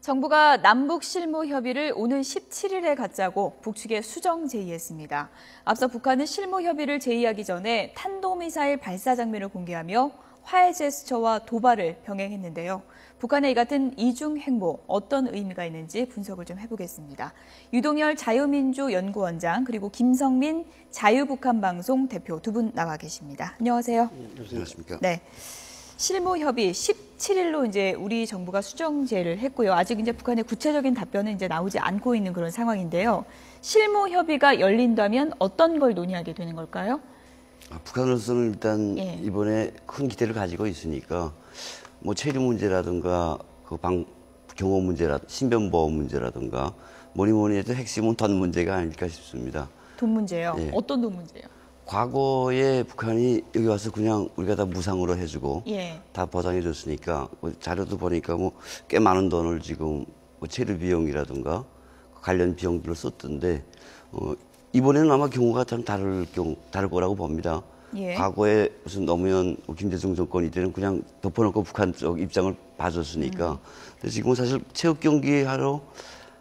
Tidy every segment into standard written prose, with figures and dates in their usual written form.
정부가 남북 실무 협의를 오는 17일에 갖자고 북측에 수정 제의했습니다. 앞서 북한은 실무 협의를 제의하기 전에 탄도미사일 발사 장면을 공개하며 화해 제스처와 도발을 병행했는데요. 북한의 이 같은 이중 행보 어떤 의미가 있는지 분석을 좀 해보겠습니다. 유동열 자유민주연구원장 그리고 김성민 자유북한방송 대표 두 분 나와 계십니다. 안녕하세요. 안녕하십니까? 네. 실무 협의 17일로 이제 우리 정부가 수정 제의를 했고요. 아직 이제 북한의 구체적인 답변은 이제 나오지 않고 있는 그런 상황인데요. 실무 협의가 열린다면 어떤 걸 논의하게 되는 걸까요? 북한으로서는 일단 예. 이번에 큰 기대를 가지고 있으니까 뭐 체류 문제라든가 그 경호 문제라 신변보호 문제라든가 뭐니 해도 핵심은 돈 문제가 아닐까 싶습니다. 돈 문제요? 예. 어떤 돈 문제요? 과거에 북한이 여기 와서 그냥 우리가 다 무상으로 해주고 예. 다 보장해줬으니까 뭐 자료도 보니까 뭐 꽤 많은 돈을 지금 뭐 체류 비용이라든가 관련 비용들을 썼던데 이번에는 아마 경우가 참 다를 거라고 봅니다. 예. 과거에 무슨 노무현 김대중 정권이 때는 그냥 덮어놓고 북한 쪽 입장을 봐줬으니까. 근데 지금은 사실 체육 경기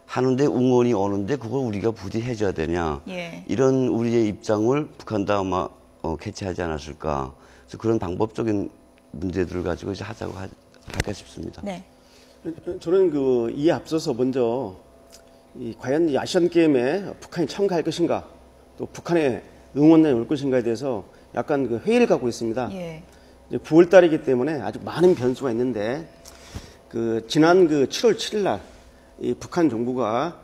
하는데 응원이 오는데 그걸 우리가 부디 해줘야 되냐. 예. 이런 우리의 입장을 북한도 아마 캐치하지 않았을까. 그래서 그런 방법적인 문제들을 가지고 이제 하자고 할까 싶습니다. 네. 저는 이에 앞서서 먼저 과연 이 아시안 게임에 북한이 참가할 것인가, 또 북한의 응원단이 올 것인가에 대해서 약간 회의를 갖고 있습니다. 예. 이제 9월 달이기 때문에 아주 많은 변수가 있는데 지난 7월 7일 날 이 북한 정부가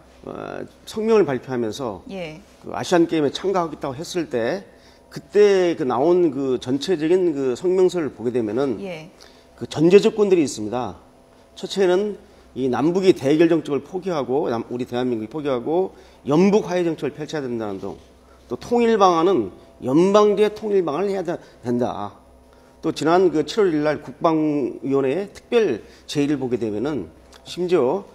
성명을 발표하면서 예. 아시안 게임에 참가하겠다고 했을 때 그때 나온 전체적인 성명서를 보게 되면은 예. 전제 조건들이 있습니다. 첫째는 이 남북이 대결 정책을 포기하고 우리 대한민국이 포기하고 연북 화해 정책을 펼쳐야 된다는 등, 또 통일 방안은 연방제 통일 방안을 해야 된다. 또 지난 7월 1일 날 국방위원회의 특별 제의를 보게 되면은 심지어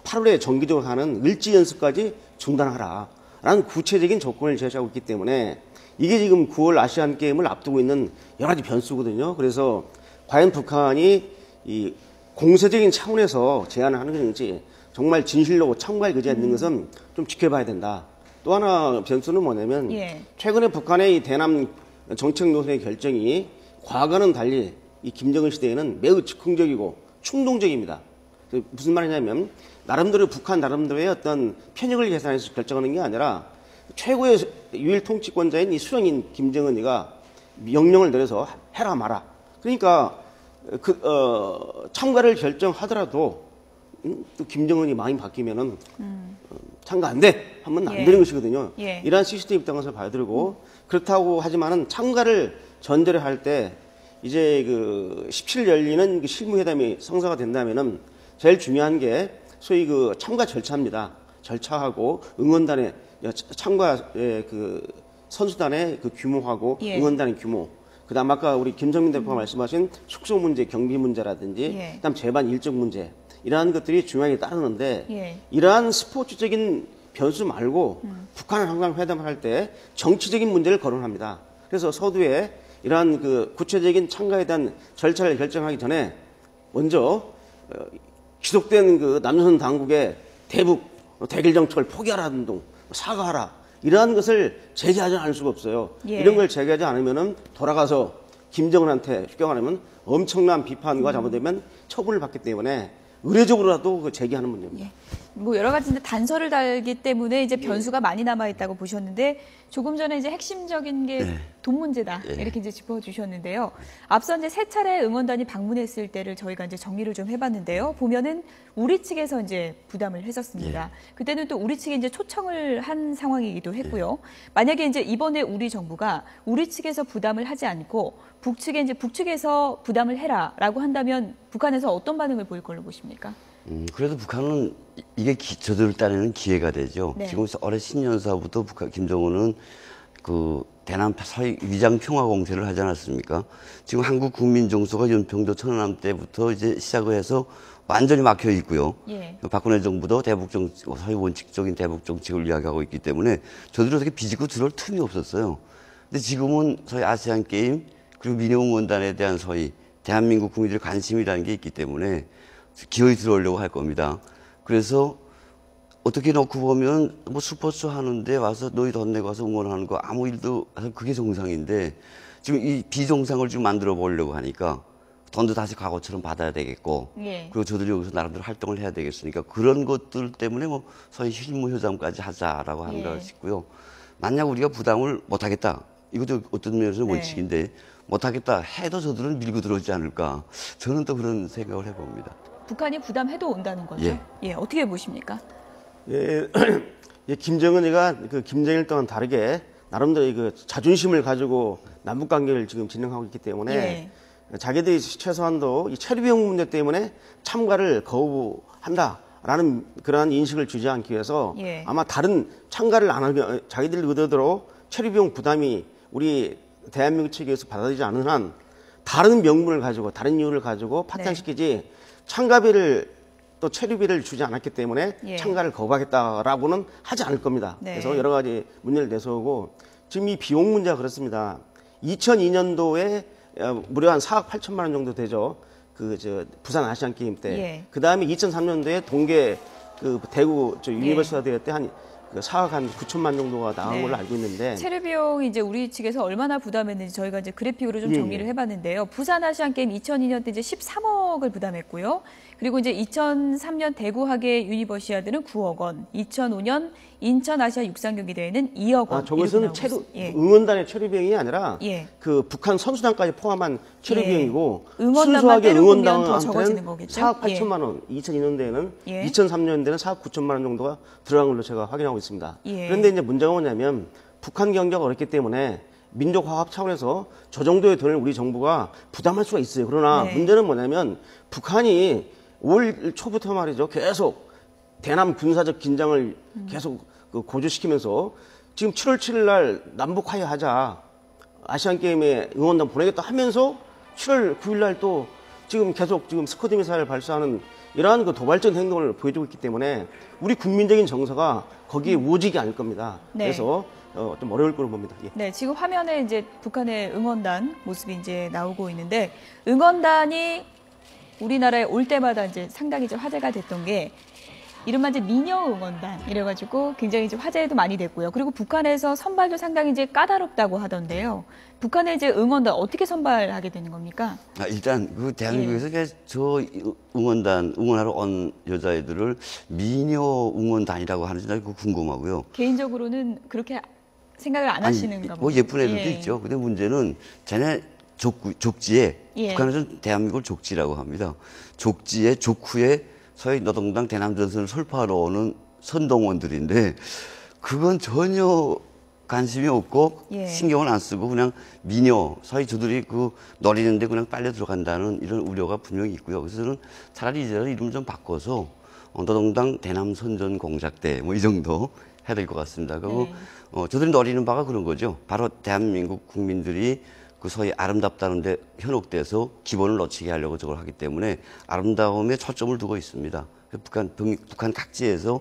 8월에 정기적으로 하는 을지 연습까지 중단하라라는 구체적인 조건을 제시하고 있기 때문에 이게 지금 9월 아시안 게임을 앞두고 있는 여러 가지 변수거든요. 그래서 과연 북한이 이 공세적인 차원에서 제안을 하는 것인지 정말 진실로 참가할 의지가 있는 것은 좀 지켜봐야 된다. 또 하나 변수는 뭐냐면 예. 최근에 북한의 이 대남 정책 노선의 결정이 과거와는 달리 이 김정은 시대에는 매우 즉흥적이고 충동적입니다. 무슨 말이냐면 북한 나름대로의 어떤 편익을 계산해서 결정하는 게 아니라 최고의 유일 통치권자인 이 수령인 김정은이가 명령을 내려서 해라 마라. 그러니까 참가를 결정하더라도 또 김정은이 마음이 바뀌면은 참가 안 돼 하면 안 예. 되는 것이거든요. 예. 이러한 시스템 입장에서 봐야 되고 그렇다고 하지만은 참가를 전제를 할 때 이제 17일 열리는 실무회담이 성사가 된다면은 제일 중요한 게 소위 참가 절차입니다. 절차하고 응원단의 참가의 선수단의 규모하고 예. 응원단의 규모. 그다음 아까 우리 김성민 대표가 말씀하신 숙소 문제, 경비 문제라든지 예. 그다음 재반 일정 문제 이러한 것들이 중요하게 따르는데 예. 이러한 스포츠적인 변수 말고 북한은 항상 회담을 할 때 정치적인 문제를 거론합니다. 그래서 서두에 이러한 구체적인 참가에 대한 절차를 결정하기 전에 먼저 지속된 남조선 당국의 대북 대결 정책을 포기하라는 등 사과하라 이러한 것을 제기하지 않을 수가 없어요. 예. 이런 걸 제기하지 않으면은 돌아가서 김정은한테 쉽게 말하면 엄청난 비판과 잘못되면 처분을 받기 때문에 의례적으로라도 제기하는 문제입니다. 예. 뭐 여러 가지 단서를 달기 때문에 이제 변수가 많이 남아 있다고 보셨는데 조금 전에 이제 핵심적인 게 돈 문제다 이렇게 이제 짚어주셨는데요. 앞서 이제 세 차례 응원단이 방문했을 때를 저희가 이제 정리를 좀 해봤는데요. 보면은 우리 측에서 이제 부담을 했었습니다. 그때는 또 우리 측에 이제 초청을 한 상황이기도 했고요. 만약에 이제 이번에 우리 정부가 우리 측에서 부담을 하지 않고 북측에서 부담을 해라라고 한다면 북한에서 어떤 반응을 보일 걸로 보십니까? 그래도 북한은 이게 저들 딴에는 기회가 되죠. 네. 지금 올해 신년사부터 김정은은 대남 사회 위장 평화 공세를 하지 않았습니까? 지금 한국 국민 정서가 연평도 천안함 때부터 이제 시작을 해서 완전히 막혀 있고요. 예. 박근혜 정부도 대북 정책, 사회 원칙적인 대북 정책을 이야기하고 있기 때문에 저들이 어떻게 비집고 들어올 틈이 없었어요. 근데 지금은 소위 아시안 게임 그리고 민영원단에 대한 소위 대한민국 국민들의 관심이라는 게 있기 때문에 기어이 들어오려고 할 겁니다. 그래서 어떻게 놓고 보면 뭐 스포츠 하는데 와서 너희 돈 내고 와서 응원하는 거 아무 일도 그게 정상인데 지금 이 비정상을 좀 만들어 보려고 하니까 돈도 다시 과거처럼 받아야 되겠고 예. 그리고 저들이 여기서 나름대로 활동을 해야 되겠으니까 그런 것들 때문에 뭐 소위 실무효장까지 하자라고 하는가 예. 싶고요. 만약 우리가 부담을 못하겠다. 이것도 어떤 면에서는 네. 원칙인데 못하겠다 해도 저들은 밀고 들어오지 않을까. 저는 또 그런 생각을 해봅니다. 북한이 부담해도 온다는 거죠? 예. 어떻게 보십니까? 예, 예, 김정은이가 그 김정일 또한 다르게 나름대로 그 자존심을 가지고 남북 관계를 지금 진행하고 있기 때문에 자기들이 최소한도 이 체류비용 문제 때문에 참가를 거부한다라는 그러한 인식을 주지 않기 위해서 예. 아마 다른 참가를 안 하게 자기들 의도대로 체류비용 부담이 우리 대한민국 측에서 받아들이지 않은 한 다른 명분을 가지고 다른 이유를 가지고 파탄시키지 참가비를 또 체류비를 주지 않았기 때문에 예. 참가를 거부하겠다라고는 하지 않을 겁니다. 네. 그래서 여러 가지 문제를 내세우고 지금 이 비용 문제가 그렇습니다. 2002년도에 무려 한 4억 8천만 원 정도 되죠. 그 부산 아시안 게임 때. 예. 그 다음에 2003년도에 동계 그 대구 유니버시아드 대회 때 한 4억 한 9천만 정도가 나간 네. 걸로 알고 있는데 체류 비용이 이제 우리 측에서 얼마나 부담했는지 저희가 이제 그래픽으로 좀 예, 정리를 해봤는데요. 부산 아시안 게임 2002년 때 이제 13억을 부담했고요. 그리고 이제 2003년 대구 하계 유니버시아드는 9억 원, 2005년 인천 아시아 육상 경기 대회는 2억 원. 저것은 예. 응원단의 체류 비용이 아니라 예. 그 북한 선수단까지 포함한 체류 예. 비용이고 응원단만 순수하게 빼놓고 보면 더 적어지는 응원단한테는 거겠죠? 4억 8천만 원, 2002년도에는 예. 2003년도에는 4억 9천만 원 정도가 들어간 걸로 제가 확인하고 있습니다. 예. 그런데 이제 문제가 뭐냐면 북한 경제가 어렵기 때문에 민족화합 차원에서 저 정도의 돈을 우리 정부가 부담할 수가 있어요. 그러나 네. 문제는 뭐냐면 북한이 올 초부터 말이죠. 계속 대남 군사적 긴장을 계속 그 고조시키면서 지금 7월 7일 날 남북 화해하자. 아시안게임에 응원단 보내겠다 하면서 7월 9일 날 또 지금 계속 지금 스쿼드 미사일을 발사하는 이러한 그 도발적 행동을 보여주고 있기 때문에 우리 국민적인 정서가 거기에 우호적이 아닐 겁니다. 네. 그래서 좀 어려울 거로 봅니다. 예. 네, 지금 화면에 이제 북한의 응원단 모습이 이제 나오고 있는데 응원단이 우리나라에 올 때마다 이제 상당히 이제 화제가 됐던 게 이른바 이제 미녀 응원단 이래가지고 굉장히 이제 화제도 많이 됐고요. 그리고 북한에서 선발도 상당히 이제 까다롭다고 하던데요. 북한의 이제 응원단 어떻게 선발하게 되는 겁니까? 일단 그 대한민국에서 저 응원단 응원하러 온 여자애들을 미녀 응원단이라고 하는지 나 그거 궁금하고요. 개인적으로는 그렇게 생각을 안 하시는가 뭐 보죠. 예쁜 애들도 있죠. 근데 문제는 쟤네 족지에 예. 북한에서는 대한민국을 족지라고 합니다. 족지에 족후에 소위 노동당 대남전선을 설파하러 오는 선동원들인데 그건 전혀 관심이 없고 예. 신경을 안 쓰고 그냥 미녀 소위 저들이 그 노리는데 그냥 빨려 들어간다는 이런 우려가 분명히 있고요. 그래서 저는 차라리 이제 이름 좀 바꿔서 노동당 대남선전 공작대 뭐 이 정도 해야 될 것 같습니다. 그리고 저들이 노리는 바가 그런 거죠. 바로 대한민국 국민들이 그 소위 아름답다는데 현혹돼서 기본을 놓치게 하려고 저걸 하기 때문에 아름다움에 초점을 두고 있습니다. 북한 각지에서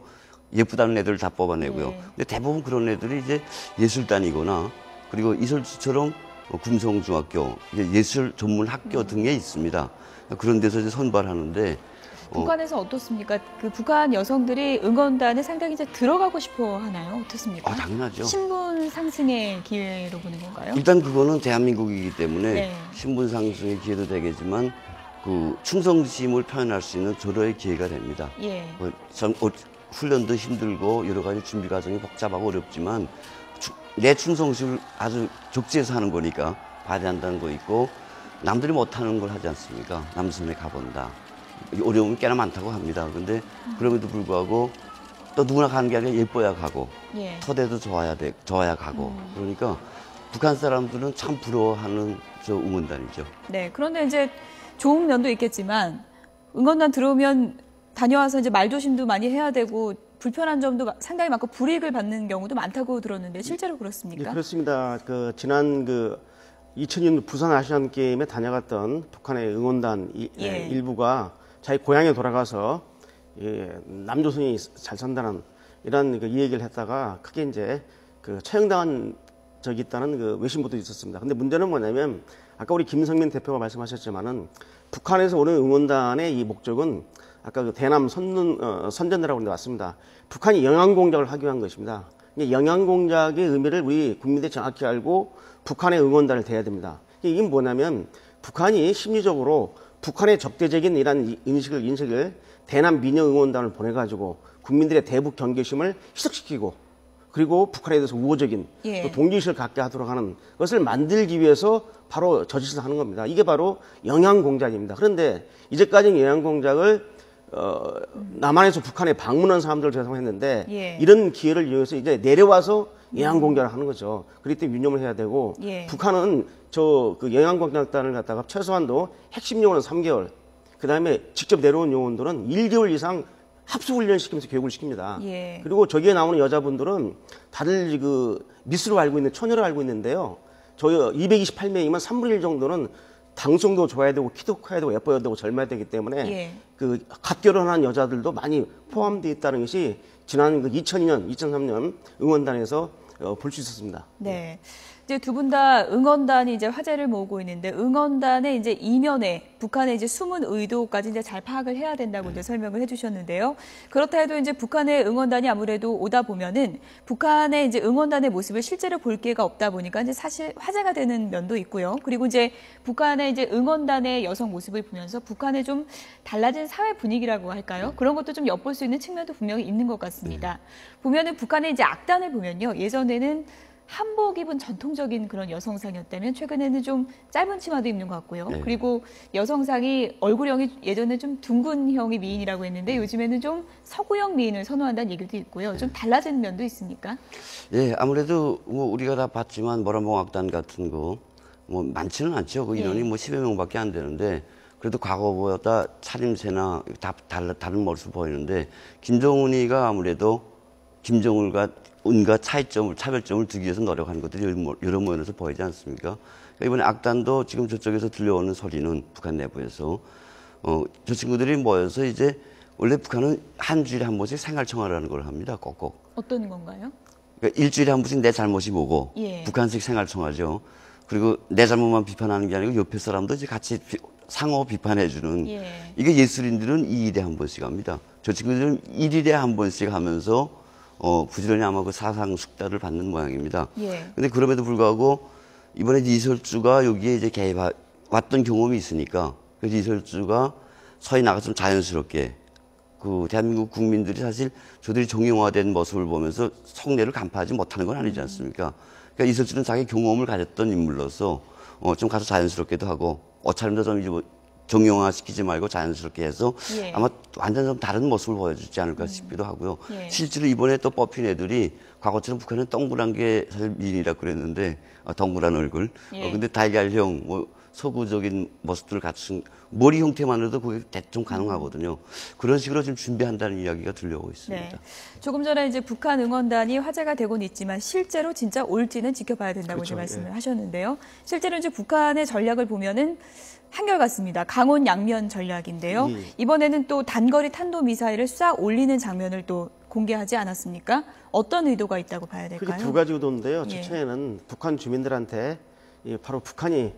예쁘다는 애들을 다 뽑아내고요. 네. 근데 대부분 그런 애들이 이제 예술단이거나 그리고 이설주처럼 금성중학교, 예술 전문 학교 등에 있습니다. 그런 데서 이제 선발하는데 북한에서 어떻습니까? 그 북한 여성들이 응원단에 상당히 이제 들어가고 싶어 하나요? 어떻습니까? 당연하죠. 신분 상승의 기회로 보는 건가요? 일단 그거는 대한민국이기 때문에 네. 신분 상승의 기회도 되겠지만 그 충성심을 표현할 수 있는 절호의 기회가 됩니다. 예. 훈련도 힘들고 여러 가지 준비 과정이 복잡하고 어렵지만 내 충성심을 아주 족지에서 하는 거니까 발휘한다는 거 있고 남들이 못하는 걸 하지 않습니까? 남선에 가본다. 어려움이 꽤나 많다고 합니다. 그런데 그럼에도 불구하고 또 누구나 가는 게 아니라 예뻐야 가고 예. 토대도 좋아야 가고 그러니까 북한 사람들은 참 부러워하는 저 응원단이죠. 네. 그런데 이제 좋은 면도 있겠지만 응원단 들어오면 다녀와서 이제 말조심도 많이 해야 되고 불편한 점도 상당히 많고 불이익을 받는 경우도 많다고 들었는데 실제로 그렇습니까? 예, 그렇습니다. 지난 2000년 부산 아시안 게임에 다녀갔던 북한의 응원단 일부가 자기 고향에 돌아가서 남조선이 잘 산다는 이런 이 얘기를 했다가 크게 이제 처형당한 적이 있다는 외신보도 있었습니다. 근데 문제는 뭐냐면 아까 우리 김성민 대표가 말씀하셨지만은 북한에서 오는 응원단의 이 목적은 아까 그 대남 선전대라고 하는데 왔습니다. 북한이 영양 공작을 하기 위한 것입니다. 영양 공작의 의미를 우리 국민들이 정확히 알고 북한의 응원단을 대야 됩니다. 이게 뭐냐면 북한이 심리적으로 북한의 적대적인 이런 인식을 대남 민영 응원단을 보내가지고 국민들의 대북 경계심을 희석시키고 그리고 북한에 대해서 우호적인 예. 또 동지의식을 갖게 하도록 하는 것을 만들기 위해서 바로 저 짓을 하는 겁니다. 이게 바로 영양 공작입니다. 그런데 이제까지 영양 공작을 남한에서 북한에 방문한 사람들을 대상했는데 예. 이런 기회를 이용해서 이제 내려와서 영양 공작을 하는 거죠. 그렇기 때문에 유념을 해야 되고 예. 북한은 저 그 영양 공작단을 갖다가 최소한도 핵심 요원은 3개월, 그 다음에 직접 내려온 요원들은 1개월 이상 합숙훈련 시키면서 교육을 시킵니다. 예. 그리고 저기에 나오는 여자분들은 다들 그 미스로 알고 있는 처녀로 알고 있는데요. 저희 228명이면 3분의 1 정도는 당성도 좋아야 되고 키도 커야 되고 예뻐야 되고 젊어야 되기 때문에 예. 그 갓결혼한 여자들도 많이 포함되어 있다는 것이 지난 그 2002년, 2003년 응원단에서 볼 수 있었습니다. 네. 이제 두 분 다 응원단이 이제 화제를 모으고 있는데 응원단의 이제 이면에 북한의 이제 숨은 의도까지 이제 잘 파악을 해야 된다고 이제 설명을 해주셨는데요. 그렇다 해도 이제 북한의 응원단이 아무래도 오다 보면은 북한의 이제 응원단의 모습을 실제로 볼 기회가 없다 보니까 이제 사실 화제가 되는 면도 있고요. 그리고 이제 북한의 이제 응원단의 여성 모습을 보면서 북한의 좀 달라진 사회 분위기라고 할까요? 그런 것도 좀 엿볼 수 있는 측면도 분명히 있는 것 같습니다. 보면은 북한의 이제 악단을 보면요. 예전에는 한복 입은 전통적인 그런 여성상이었다면 최근에는 좀 짧은 치마도 입는 것 같고요. 네. 그리고 여성상이 얼굴형이 예전에 좀 둥근형이 미인이라고 했는데 요즘에는 좀 서구형 미인을 선호한다는 얘기도 있고요. 좀 달라진 면도 있습니까? 예, 아무래도 뭐 우리가 다 봤지만 모란봉악단 같은 거 뭐 많지는 않죠. 그 인원이 뭐 10여 명밖에 안 되는데 그래도 과거보다 차림새나 다 다른 모습을 보이는데 김정은이가 아무래도 김정은과 은과 차별점을 두기 위해서 노력하는 것들이 여러 면에서 보이지 않습니까? 그러니까 이번에 악단도 지금 저쪽에서 들려오는 소리는 북한 내부에서 저 친구들이 모여서 이제 원래 북한은 한 주일에 한 번씩 생활청화라는 걸 합니다. 꼭꼭. 어떤 건가요? 그러니까 일주일에 한 번씩 내 잘못이 뭐고 예. 북한식 생활청화죠. 그리고 내 잘못만 비판하는 게 아니고 옆에 사람도 이제 같이 상호 비판해주는 예. 이게 예술인들은 2일에 한 번씩 합니다. 저 친구들은 1일에 한 번씩 하면서 부지런히 아마 그 사상 숙달을 받는 모양입니다. 예. 근데 그럼에도 불구하고 이번에 이설주가 여기에 이제 왔던 경험이 있으니까 그래서 이설주가 서해 나가서 좀 자연스럽게 그 대한민국 국민들이 사실 저들이 정형화된 모습을 보면서 속내를 간파하지 못하는 건 아니지 않습니까? 그러니까 이설주는 자기 경험을 가졌던 인물로서 좀 가서 자연스럽게도 하고 옷차림도 좀 이제 뭐 정형화 시키지 말고 자연스럽게 해서 예. 아마 완전 좀 다른 모습을 보여주지 않을까 싶기도 하고요. 예. 실제로 이번에 또 뽑힌 애들이 과거처럼 북한은 동그란 게 사실 미인이라고 그랬는데 동그란 얼굴. 예. 근데 달걀형 뭐 서구적인 모습들을 갖춘 머리 형태만으로도 그게 대충 가능하거든요. 그런 식으로 지금 준비한다는 이야기가 들려오고 있습니다. 네. 조금 전에 이제 북한 응원단이 화제가 되고는 있지만 실제로 진짜 올지는 지켜봐야 된다고 그렇죠. 이제 말씀을 예. 하셨는데요. 실제로 이제 북한의 전략을 보면은 한결같습니다. 강원 양면 전략인데요. 예. 이번에는 또 단거리 탄도 미사일을 싹 올리는 장면을 또 공개하지 않았습니까? 어떤 의도가 있다고 봐야 될까요? 그게 두 가지 의도인데요. 예. 첫째는 북한 주민들한테 바로 북한이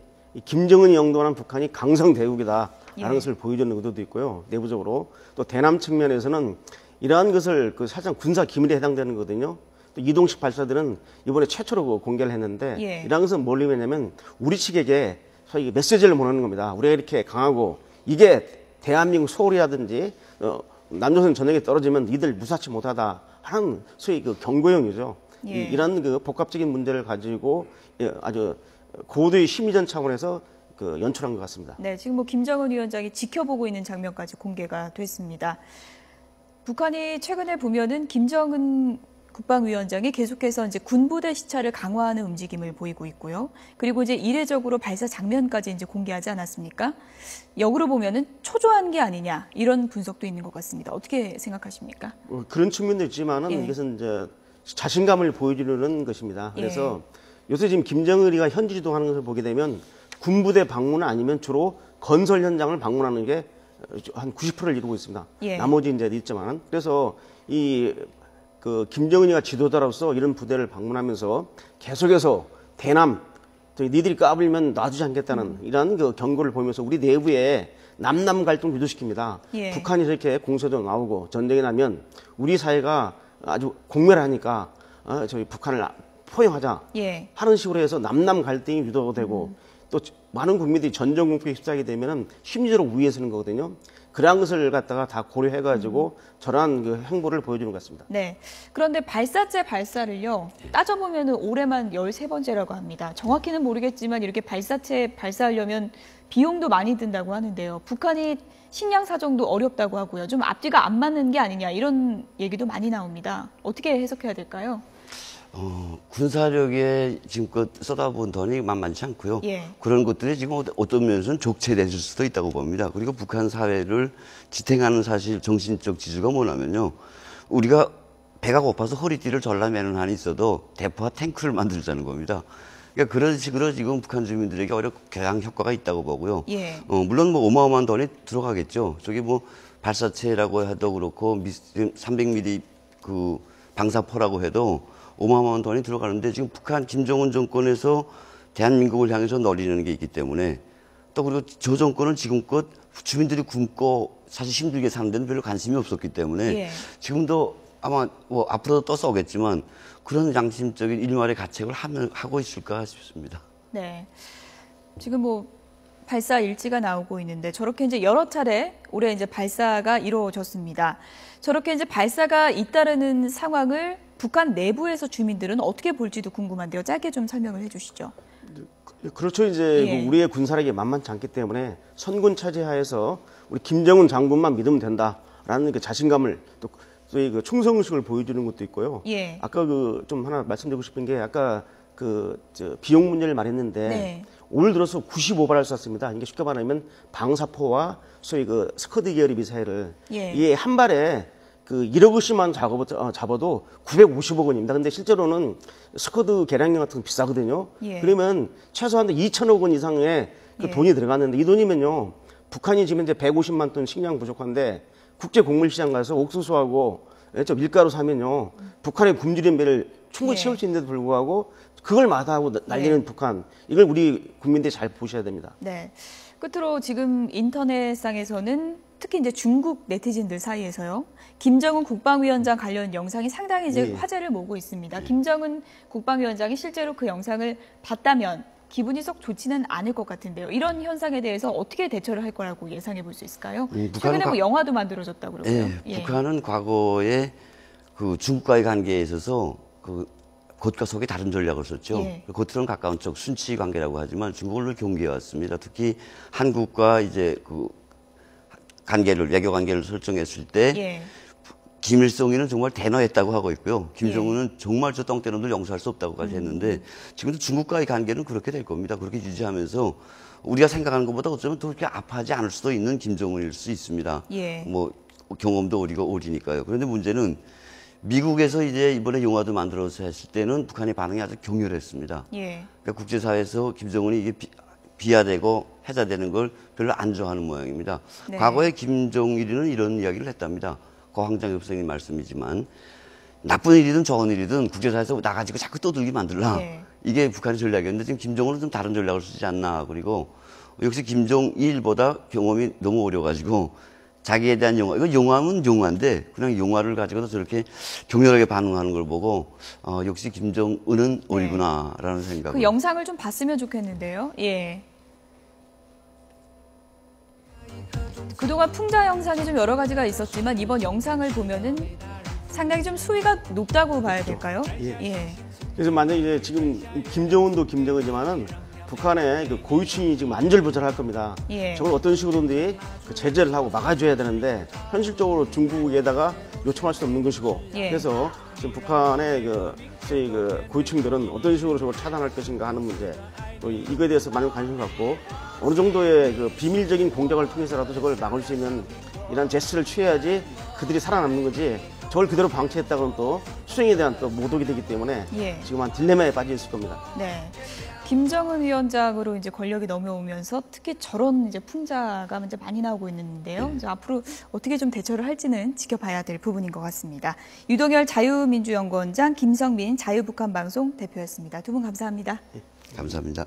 김정은이 영도하는 북한이 강성 대국이다라는 예. 것을 보여주는 의도도 있고요. 내부적으로 또 대남 측면에서는 이러한 것을 그 사실상 군사 기밀에 해당되는 거거든요. 또 이동식 발사들은 이번에 최초로 공개를 했는데 예. 이러한 것은 뭘 의미냐면 우리 측에게 소위 메시지를 보내는 겁니다. 우리가 이렇게 강하고 이게 대한민국 소홀이라든지 남조선 전역에 떨어지면 니들 무사치 못하다 하는 소위 그 경고형이죠. 예. 이런 그 복합적인 문제를 가지고 아주 고도의 심리전 차원에서 그 연출한 것 같습니다. 네, 지금 뭐 김정은 위원장이 지켜보고 있는 장면까지 공개가 됐습니다. 북한이 최근에 보면은 김정은 국방위원장이 계속해서 이제 군부대 시찰을 강화하는 움직임을 보이고 있고요. 그리고 이제 이례적으로 발사 장면까지 이제 공개하지 않았습니까? 역으로 보면은 초조한 게 아니냐 이런 분석도 있는 것 같습니다. 어떻게 생각하십니까? 그런 측면도 있지만은 예. 이것은 이제 자신감을 보여주는 것입니다. 그래서 요새 지금 김정은이가 현지 이동하는 것을 보게 되면 군부대 방문 아니면 주로 건설 현장을 방문하는 게 한 90%를 이루고 있습니다. 예. 나머지 이제 있지만 그래서 그 김정은이가 지도자로서 이런 부대를 방문하면서 계속해서 대남 니들이 까불면 놔주지 않겠다는 이런 그 경고를 보면서 우리 내부에 남남 갈등을 유도시킵니다. 예. 북한이 이렇게 공세도 나오고 전쟁이 나면 우리 사회가 아주 공멸하니까 저희 북한을 포용하자 예. 하는 식으로 해서 남남 갈등이 유도되고 또 많은 국민들이 전전 공포에 휩싸게 되면은 심리적으로 우위에 서는 거거든요. 그러한 것을 갖다가 다 고려해가지고 저러한 그 행보를 보여주는 것 같습니다. 네. 그런데 발사체 발사를요, 따져보면 올해만 13번째라고 합니다. 정확히는 모르겠지만 이렇게 발사체 발사하려면 비용도 많이 든다고 하는데요. 북한이 식량 사정도 어렵다고 하고요. 좀 앞뒤가 안 맞는 게 아니냐 이런 얘기도 많이 나옵니다. 어떻게 해석해야 될까요? 군사력에 지금껏 쏟아부은 돈이 만만치 않고요. 예. 그런 것들이 지금 어떤 면에서는 족체됐을 수도 있다고 봅니다. 그리고 북한 사회를 지탱하는 사실 정신적 지주가 뭐냐면요. 우리가 배가 고파서 허리띠를 절라매는 한이 있어도 대포와 탱크를 만들자는 겁니다. 그러니까 그런 식으로 지금 북한 주민들에게 교양 효과가 있다고 보고요. 예. 물론 뭐 어마어마한 돈이 들어가겠죠. 저기 뭐 발사체라고 해도 그렇고 300mm 그 방사포라고 해도 어마어마한 돈이 들어가는데 지금 북한 김정은 정권에서 대한민국을 향해서 노리는 게 있기 때문에 또 그리고 저 정권은 지금껏 주민들이 굶고 사실 힘들게 사는 데는 별로 관심이 없었기 때문에 예. 지금도 아마 뭐 앞으로도 또 쏘겠지만 그런 양심적인 일말의 가책을 하고 있을까 싶습니다. 네. 지금 뭐 발사 일지가 나오고 있는데 저렇게 이제 여러 차례 올해 이제 발사가 이루어졌습니다. 저렇게 이제 발사가 잇따르는 상황을 북한 내부에서 주민들은 어떻게 볼지도 궁금한데요. 짧게 좀 설명을 해주시죠. 그렇죠. 이제 예. 우리의 군사력이 만만치 않기 때문에 선군 차지하에서 우리 김정은 장군만 믿으면 된다라는 그 자신감을 또 소위 그 충성의식을 보여주는 것도 있고요. 예. 아까 그 좀 하나 말씀드리고 싶은 게 아까 저 비용 문제를 말했는데 네. 올 들어서 95발을 쐈습니다. 이게 쉽게 말하면 방사포와 소위 그 스커드 계열의 미사일을 예. 이게 한 발에 그 1억원씩만 잡아도 950억 원입니다. 근데 실제로는 스쿼드 개량형 같은 거 비싸거든요. 예. 그러면 최소한 2천억 원 이상의 그 예. 돈이 들어갔는데 이 돈이면요. 북한이 지금 이제 150만 톤 식량 부족한데 국제 곡물시장 가서 옥수수하고 밀가루 사면요. 북한의 굶주린 배를 충분히 예. 채울 수 있는데도 불구하고 그걸 마다하고 날리는 북한. 이걸 우리 국민들이 잘 보셔야 됩니다. 네. 끝으로 지금 인터넷상에서는 특히 이제 중국 네티즌들 사이에서요. 김정은 국방위원장 관련 영상이 상당히 이제 예. 화제를 모으고 있습니다. 김정은 국방위원장이 실제로 그 영상을 봤다면 기분이 썩 좋지는 않을 것 같은데요. 이런 현상에 대해서 어떻게 대처를 할 거라고 예상해 볼 수 있을까요? 최근에 뭐 영화도 만들어졌다고 그러고요. 예, 북한은 과거에 그 중국과의 관계에 있어서 그 겉과 속에 다른 전략을 썼죠. 예. 겉으로는 가까운 쪽 순치 관계라고 하지만 중국을 경계해 왔습니다. 특히 한국과 이제 그 외교 관계를 설정했을 때 예. 김일성이는 정말 대노했다고 하고 있고요. 김정은은 정말 저 똥대놈들 용서할 수 없다고까지 했는데 지금도 중국과의 관계는 그렇게 될 겁니다. 그렇게 유지하면서 우리가 생각하는 것보다 어쩌면 더 그렇게 아파하지 않을 수도 있는 김정은일 수 있습니다. 예. 뭐 경험도 어리니까요. 그런데 문제는 미국에서 이제 이번에 영화도 만들어서 했을 때는 북한의 반응이 아주 격렬했습니다. 예. 그러니까 국제사회에서 김정은이 이게 비하되고 해자되는 걸 별로 안 좋아하는 모양입니다. 네. 과거에 김정일이는 이런 이야기를 했답니다. 고황장 선생님 말씀이지만 나쁜 일이든 좋은 일이든 국제사회에서 나가지고 자꾸 떠들게 만들라. 예. 이게 북한의 전략이었는데 지금 김정은은 좀 다른 전략을 쓰지 않나. 그리고 역시 김정일보다 경험이 너무 어려가지고 자기에 대한 영화, 이거 영화는 영화인데 그냥 영화를 가지고도 저렇게 격렬하게 반응하는 걸 보고 역시 김정은은 옳구나라는 생각을. 그 영상을 좀 봤으면 좋겠는데요. 예. 그동안 풍자 영상이 좀 여러 가지가 있었지만 이번 영상을 보면은 상당히 좀 수위가 높다고 봐야 될까요? 예. 그래서 만약에 이제 지금 김정은도 김정은이지만은 북한의 그 고위층이 지금 안절부절할 겁니다. 예. 저걸 어떤 식으로든지 그 제재를 하고 막아줘야 되는데 현실적으로 중국에다가 요청할 수 없는 것이고 예. 그래서 지금 북한의 저희 고위층들은 어떤 식으로 저걸 차단할 것인가 하는 문제 또 이거에 대해서 많은 관심을 갖고 어느 정도의 그 비밀적인 공작을 통해서라도 저걸 막을 수 있는 이런 제스처를 취해야지 그들이 살아남는 거지 저걸 그대로 방치했다고는 또 수행에 대한 또 모독이 되기 때문에 예. 지금 한 딜레마에 빠져 있을 겁니다. 네. 김정은 위원장으로 이제 권력이 넘어오면서 특히 저런 이제 풍자가 이제 많이 나오고 있는데요. 이제 앞으로 어떻게 좀 대처를 할지는 지켜봐야 될 부분인 것 같습니다. 유동열 자유민주연구원장, 김성민 자유북한방송 대표였습니다. 두 분 감사합니다. 감사합니다.